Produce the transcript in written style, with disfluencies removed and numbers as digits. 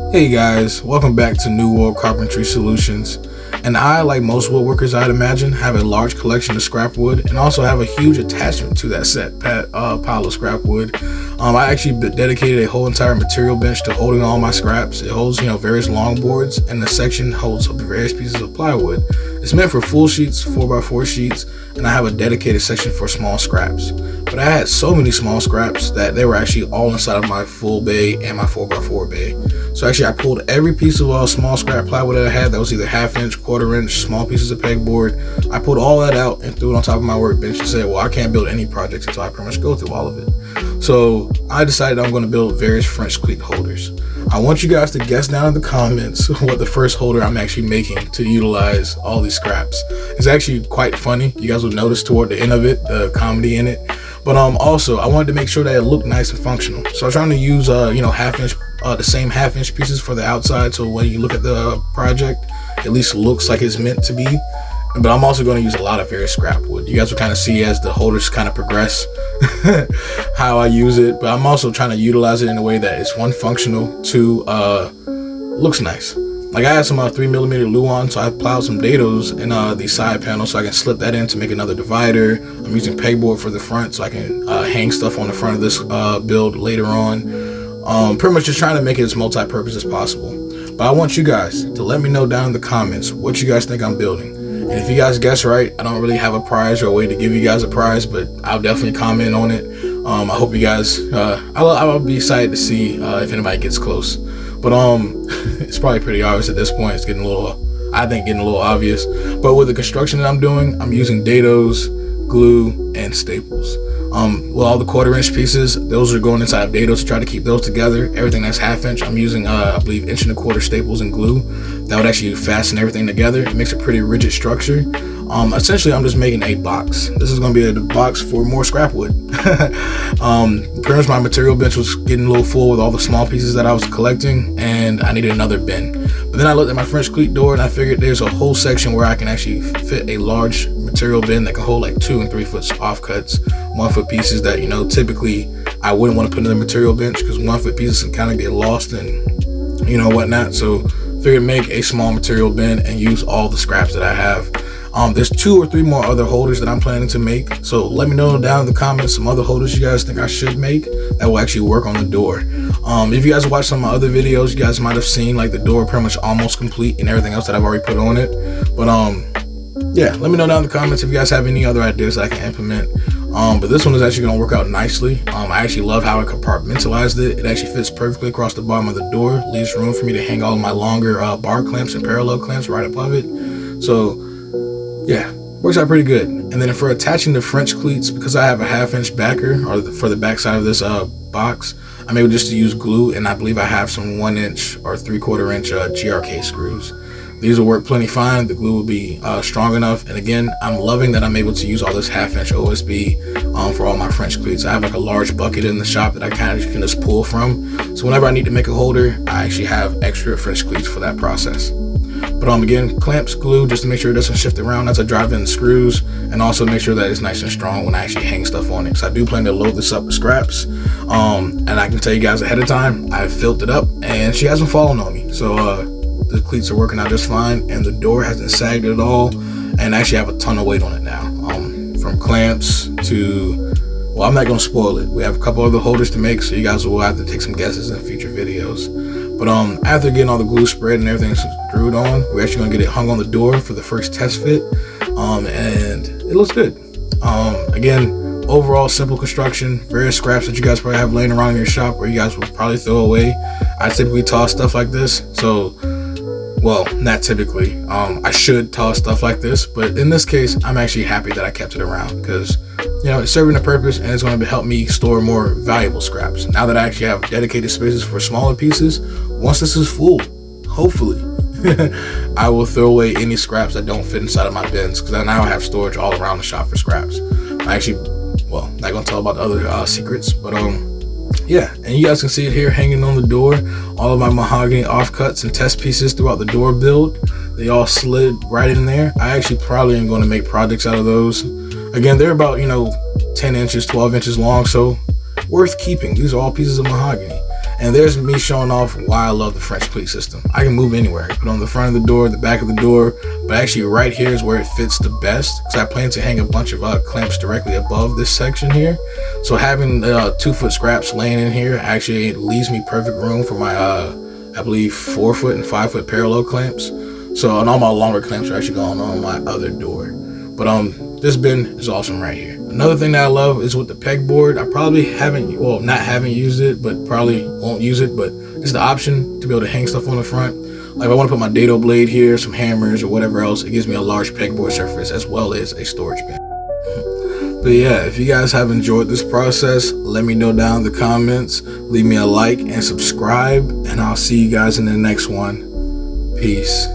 Hey guys, welcome back to New World Carpentry Solutions. And I, like most woodworkers I'd imagine, have a large collection of scrap wood and also have a huge attachment to that pile of scrap wood. I actually dedicated a whole entire material bench to holding all my scraps. It holds, various long boards, and the section holds various pieces of plywood. It's meant for full sheets, 4x4 sheets, and I have a dedicated section for small scraps. But I had so many small scraps that they were actually all inside of my full bay and my 4x4 bay. So actually I pulled every piece of small scrap plywood that I had that was either half inch, quarter inch, small pieces of pegboard. I pulled all that out and threw it on top of my workbench and said, well, I can't build any projects until I pretty much go through all of it. So I decided I'm going to build various French cleat holders. I want you guys to guess down in the comments what the first holder I'm actually making to utilize all these scraps. It's actually quite funny. You guys will notice toward the end of it, the comedy in it. But also, I wanted to make sure that it looked nice and functional. So I'm trying to use, the same half-inch pieces for the outside. So when you look at the project, it at least looks like it's meant to be. But I'm also going to use a lot of various scrap wood. You guys will kind of see as the holders kind of progress how I use it. But I'm also trying to utilize it in a way that it's one, functional, two, looks nice. Like I had some 3mm Luan, so I plowed some dados in the side panel so I can slip that in to make another divider. I'm using pegboard for the front so I can hang stuff on the front of this build later on. Pretty much just trying to make it as multi-purpose as possible. But I want you guys to let me know down in the comments what you guys think I'm building. And if you guys guess right, I don't really have a prize or a way to give you guys a prize, but I'll definitely comment on it. I hope you guys, I'll be excited to see if anybody gets close. But it's probably pretty obvious at this point. It's getting a little obvious. But with the construction that I'm doing, I'm using dados, glue, and staples. With all the quarter-inch pieces, those are going inside of dados to try to keep those together. Everything that's half-inch, I'm using, I believe, 1.25" staples and glue. That would actually fasten everything together. It makes a pretty rigid structure. Essentially, I'm just making a box. This is going to be a box for more scrap wood. Pretty much my material bench was getting a little full with all the small pieces that I was collecting, and I needed another bin. But then I looked at my French cleat door, and I figured there's a whole section where I can actually fit a large material bin that can hold like 2 and 3 foot offcuts, 1 foot pieces that, typically I wouldn't want to put in the material bench because 1 foot pieces can kind of get lost and, whatnot. So figured make a small material bin and use all the scraps that I have. There's 2 or 3 more other holders that I'm planning to make. So let me know down in the comments some other holders you guys think I should make that will actually work on the door. If you guys watched some of my other videos, you guys might have seen like the door pretty much almost complete and everything else that I've already put on it. But yeah, let me know down in the comments if you guys have any other ideas that I can implement. But this one is actually going to work out nicely. I actually love how I compartmentalized it. It actually fits perfectly across the bottom of the door. Leaves room for me to hang all of my longer bar clamps and parallel clamps right above it. So yeah, works out pretty good. And then for attaching the French cleats, because I have a 1/2" backer, or for the back side of this box, I'm able just to use glue, and I believe I have some 1 inch or 3/4 inch GRK screws. These will work plenty fine. The glue will be strong enough. And again, I'm loving that I'm able to use all this 1/2" OSB for all my French cleats. I have like a large bucket in the shop that I kind of can just pull from. So whenever I need to make a holder, I actually have extra French cleats for that process. But again, clamps, glue, just to make sure it doesn't shift around as I drive in the screws, and also make sure that it's nice and strong when I actually hang stuff on it. So I do plan to load this up with scraps, and I can tell you guys ahead of time, I've filled it up, and she hasn't fallen on me. So the cleats are working out just fine, and the door hasn't sagged at all, and I actually have a ton of weight on it now. From clamps to, well, I'm not going to spoil it. We have a couple other holders to make, so you guys will have to take some guesses in future videos. But after getting all the glue spread and everything screwed on, we're actually going to get it hung on the door for the first test fit, and it looks good. Again, overall simple construction, various scraps that you guys probably have laying around in your shop or you guys will probably throw away. I typically toss stuff like this, so, well, not typically. I should toss stuff like this, but in this case, I'm actually happy that I kept it around because, it's serving a purpose, and it's going to help me store more valuable scraps. Now that I actually have dedicated spaces for smaller pieces, once this is full, hopefully, I will throw away any scraps that don't fit inside of my bins, because now I have storage all around the shop for scraps. I actually, well, not going to tell about the other secrets, but yeah, and you guys can see it here hanging on the door. All of my mahogany offcuts and test pieces throughout the door build, they all slid right in there. I actually probably am going to make projects out of those. Again, they're about 10 inches, 12 inches long, so worth keeping. These are all pieces of mahogany. And there's me showing off why I love the French cleat system. I can move anywhere. I put it on the front of the door, the back of the door, but actually right here is where it fits the best, because I plan to hang a bunch of clamps directly above this section here. So having 2-foot scraps laying in here actually leaves me perfect room for my I believe 4-foot and 5-foot parallel clamps. So, and all my longer clamps are actually going on my other door. But this bin is awesome right here. Another thing that I love is with the pegboard. I probably haven't used it, but probably won't use it, but it's the option to be able to hang stuff on the front. Like if I want to put my dado blade here, some hammers or whatever else, it gives me a large pegboard surface as well as a storage bin. But yeah, if you guys have enjoyed this process, let me know down in the comments. Leave me a like and subscribe, and I'll see you guys in the next one. Peace.